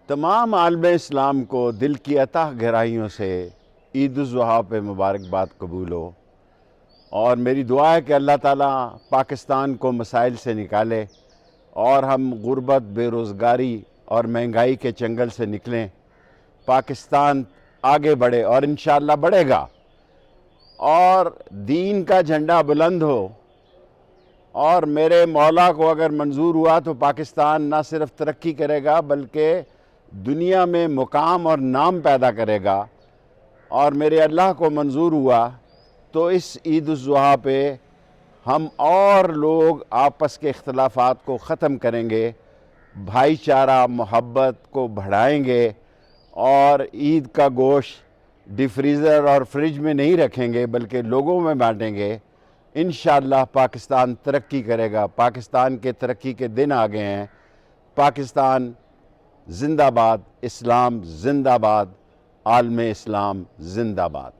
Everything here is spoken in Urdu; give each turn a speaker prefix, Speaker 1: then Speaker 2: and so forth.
Speaker 1: تمام عالم اسلام کو دل کی اتح گہرائیوں سے عید الاضحیٰ پہ مبارکباد قبول ہو، اور میری دعا ہے کہ اللہ تعالیٰ پاکستان کو مسائل سے نکالے اور ہم غربت، بے روزگاری اور مہنگائی کے چنگل سے نکلیں، پاکستان آگے بڑھے اور انشاءاللہ بڑھے گا، اور دین کا جھنڈا بلند ہو، اور میرے مولا کو اگر منظور ہوا تو پاکستان نہ صرف ترقی کرے گا بلکہ دنیا میں مقام اور نام پیدا کرے گا، اور میرے اللہ کو منظور ہوا تو اس عید الاضحیٰ پہ ہم اور لوگ آپس کے اختلافات کو ختم کریں گے، بھائی چارہ محبت کو بڑھائیں گے، اور عید کا گوشت ڈی فریزر اور فریج میں نہیں رکھیں گے بلکہ لوگوں میں بانٹیں گے۔ انشاءاللہ پاکستان ترقی کرے گا، پاکستان کے ترقی کے دن آ گئے ہیں۔ پاکستان زندہ باد، اسلام زندہ باد، عالم اسلام زندہ باد۔